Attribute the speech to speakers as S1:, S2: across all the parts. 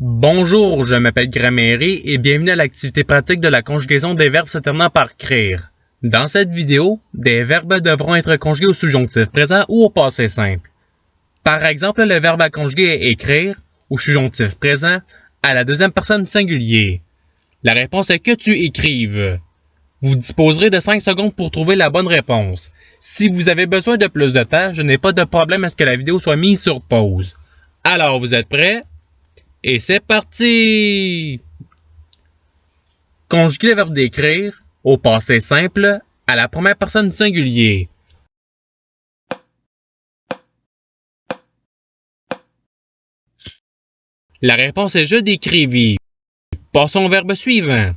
S1: Bonjour, je m'appelle Grammaire et bienvenue à l'activité pratique de la conjugaison des verbes se terminant par crire. Dans cette vidéo, des verbes devront être conjugués au subjonctif présent ou au passé simple. Par exemple, le verbe à conjuguer est écrire, au subjonctif présent, à la deuxième personne singulier. La réponse est que tu écrives. Vous disposerez de 5 secondes pour trouver la bonne réponse. Si vous avez besoin de plus de temps, je n'ai pas de problème à ce que la vidéo soit mise sur pause. Alors, vous êtes prêts? Et c'est parti! Conjuguer le verbe d'écrire au passé simple à la première personne du singulier. La réponse est je décrivis. Passons au verbe suivant.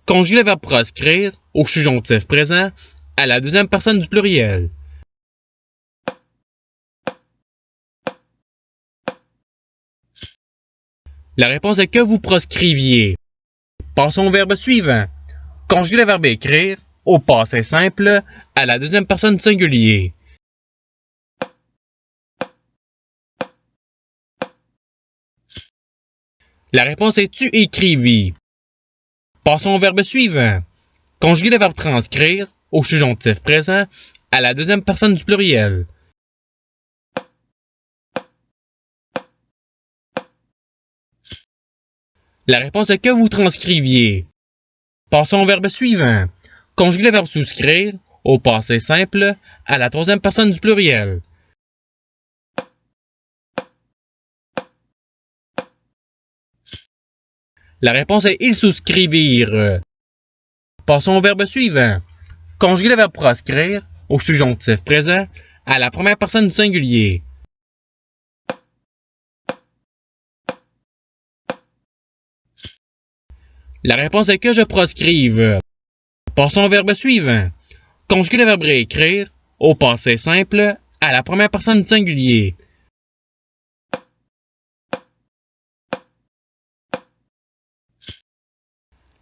S1: Conjuguer le verbe proscrire au subjonctif présent à la deuxième personne du pluriel. La réponse est que vous proscriviez. Passons au verbe suivant. Conjuguer le verbe écrire au passé simple à la deuxième personne du singulier. La réponse est tu écrivis. Passons au verbe suivant. Conjuguer le verbe transcrire au subjonctif présent à la deuxième personne du pluriel. La réponse est que vous transcriviez. Passons au verbe suivant. Conjuguer le verbe souscrire au passé simple à la troisième personne du pluriel. La réponse est ils souscrivirent. Passons au verbe suivant. Conjuguer le verbe proscrire au subjonctif présent à la première personne du singulier. La réponse est que je proscrive. Passons au verbe suivant. Conjuguer le verbe réécrire au passé simple à la première personne du singulier.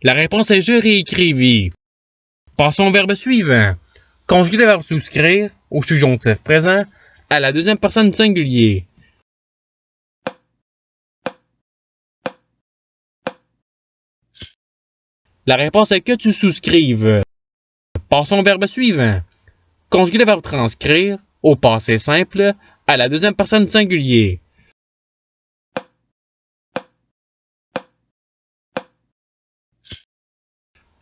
S1: La réponse est je réécrivis. Passons au verbe suivant. Conjuguer le verbe souscrire au subjonctif présent à la deuxième personne du singulier. La réponse est que tu souscrives. Passons au verbe suivant. Conjuguer le verbe transcrire au passé simple à la deuxième personne du singulier.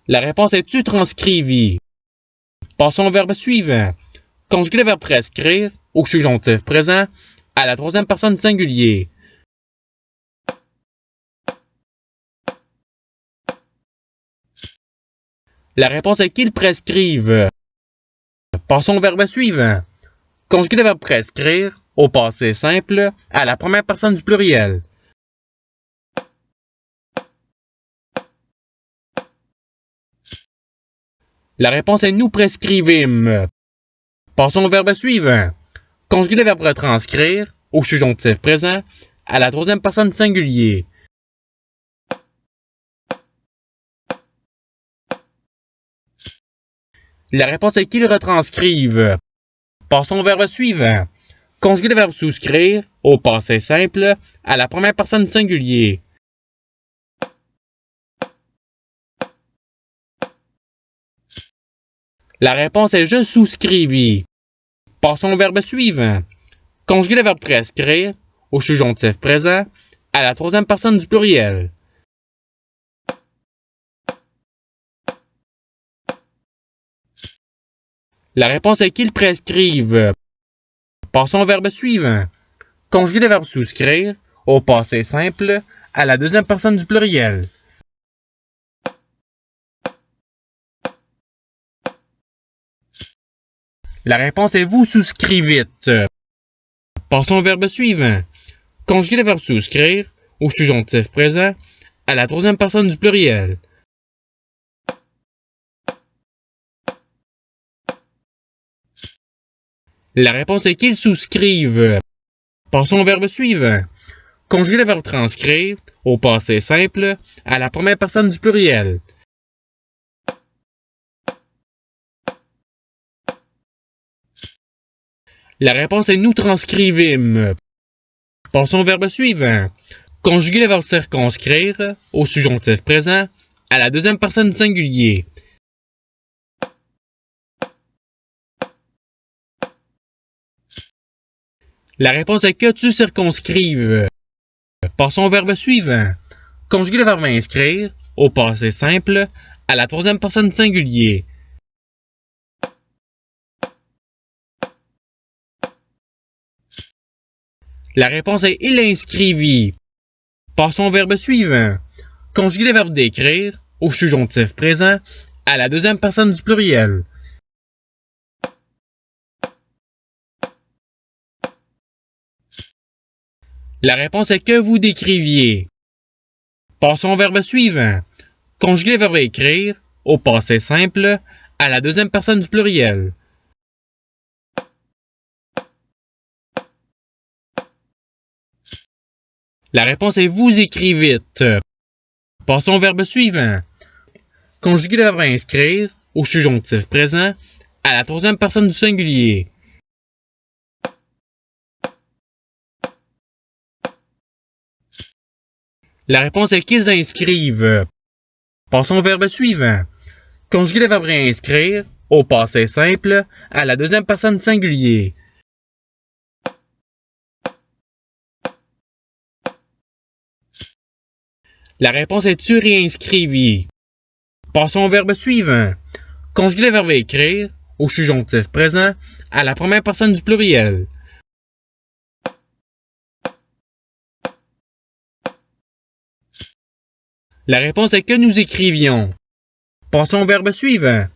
S1: La réponse est tu transcrivis. Passons au verbe suivant. Conjuguer le verbe prescrire au subjonctif présent à la troisième personne du singulier. La réponse est qu'ils prescrivent. Passons au verbe suivant. Conjuguer le verbe prescrire au passé simple à la première personne du pluriel. La réponse est nous prescrivîmes. Passons au verbe suivant. Conjuguer le verbe retranscrire au subjonctif présent à la troisième personne du singulier. La réponse est qu'ils retranscrivent. Passons au verbe suivant. Conjuguer le verbe souscrire au passé simple à la première personne du singulier. La réponse est je souscrivis. Passons au verbe suivant. Conjuguer le verbe prescrire au subjonctif présent à la troisième personne du pluriel. La réponse est qu'ils prescrivent. Passons au verbe suivant. Conjuguer le verbe souscrire au passé simple à la deuxième personne du pluriel. La réponse est vous souscrivîtes. Passons au verbe suivant. Conjuguer le verbe souscrire au subjonctif présent à la troisième personne du pluriel. La réponse est qu'ils souscrivent. Passons au verbe suivant. Conjuguer le verbe transcrire au passé simple à la première personne du pluriel. La réponse est nous transcrivîmes. Passons au verbe suivant. Conjuguer le verbe circonscrire au subjonctif présent à la deuxième personne du singulier. La réponse est que tu circonscrives. Passons au verbe suivant. Conjuguer le verbe inscrire au passé simple à la troisième personne du singulier. La réponse est il inscrivit. Passons au verbe suivant. Conjuguer le verbe d'écrire au subjonctif présent à la deuxième personne du pluriel. La réponse est que vous décriviez. Passons au verbe suivant. Conjuguer le verbe écrire au passé simple à la deuxième personne du pluriel. La réponse est vous écrivîtes. Passons au verbe suivant. Conjuguer le verbe inscrire au subjonctif présent à la troisième personne du singulier. La réponse est qu'ils inscrivent. Passons au verbe suivant. Conjuguer le verbe réinscrire au passé simple à la deuxième personne du singulier. La réponse est tu réinscrivis. Passons au verbe suivant. Conjuguer le verbe écrire au subjonctif présent à la première personne du pluriel. La réponse est que nous écrivions. Passons au verbe suivant.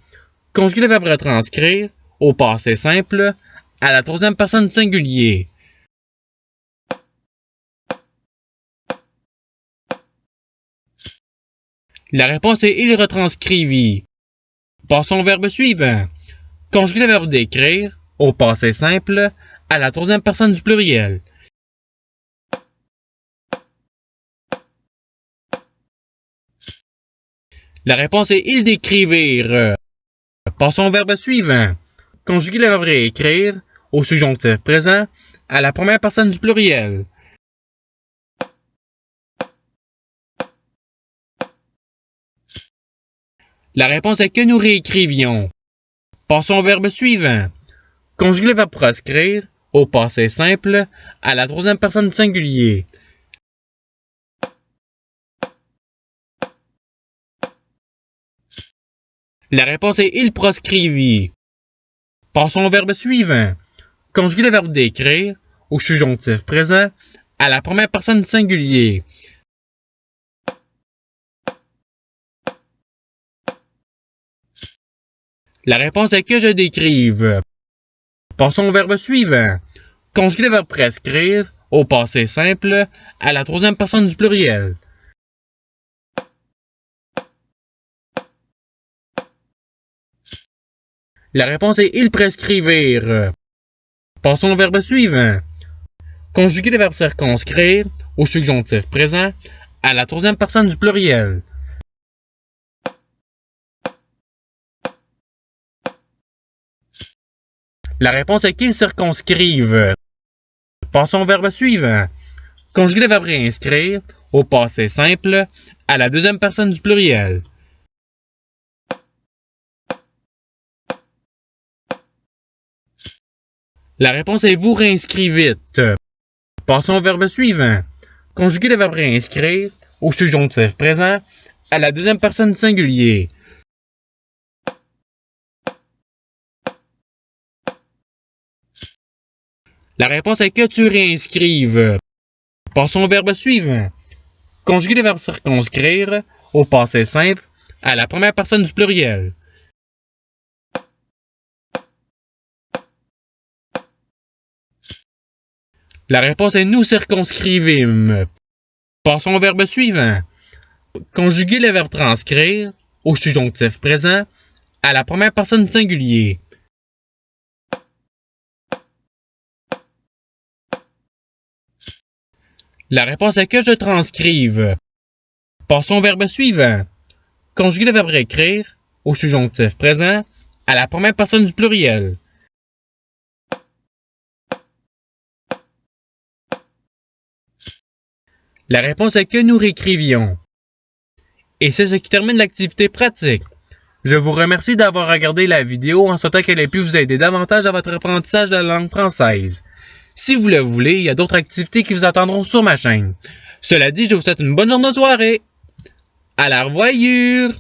S1: Conjuguer le verbe retranscrire au passé simple à la troisième personne du singulier. La réponse est il retranscrivit. Passons au verbe suivant. Conjuguer le verbe d'écrire au passé simple à la troisième personne du pluriel. La réponse est ils décrivirent. Passons au verbe suivant. Conjuguer le verbe réécrire au subjonctif présent à la première personne du pluriel. La réponse est que nous réécrivions. Passons au verbe suivant. Conjuguer le verbe proscrire au passé simple à la troisième personne du singulier. La réponse est il proscrivit. Passons au verbe suivant. Conjuguer le verbe d'écrire au subjonctif présent à la première personne du singulier. La réponse est que je décrive. Passons au verbe suivant. Conjuguer le verbe prescrire au passé simple à la troisième personne du pluriel. La réponse est ils prescrivirent. Passons au verbe suivant. Conjuguer le verbe circonscrire au subjonctif présent à la troisième personne du pluriel. La réponse est qu'ils circonscrivent. Passons au verbe suivant. Conjuguer le verbe réinscrire au passé simple à la deuxième personne du pluriel. La réponse est vous réinscrivîtes. Passons au verbe suivant. Conjuguer le verbe réinscrire au subjonctif présent à la deuxième personne du singulier. La réponse est que tu réinscrives. Passons au verbe suivant. Conjuguer le verbe circonscrire au passé simple à la première personne du pluriel. La réponse est nous circonscrivîmes. Passons au verbe suivant. Conjuguer le verbe transcrire au subjonctif présent à la première personne du singulier. La réponse est que je transcrive. Passons au verbe suivant. Conjuguer le verbe écrire au subjonctif présent à la première personne du pluriel. La réponse est que nous réécrivions. Et c'est ce qui termine l'activité pratique. Je vous remercie d'avoir regardé la vidéo en souhaitant qu'elle ait pu vous aider davantage à votre apprentissage de la langue française. Si vous le voulez, il y a d'autres activités qui vous attendront sur ma chaîne. Cela dit, je vous souhaite une bonne journée de soirée. À la revoyure!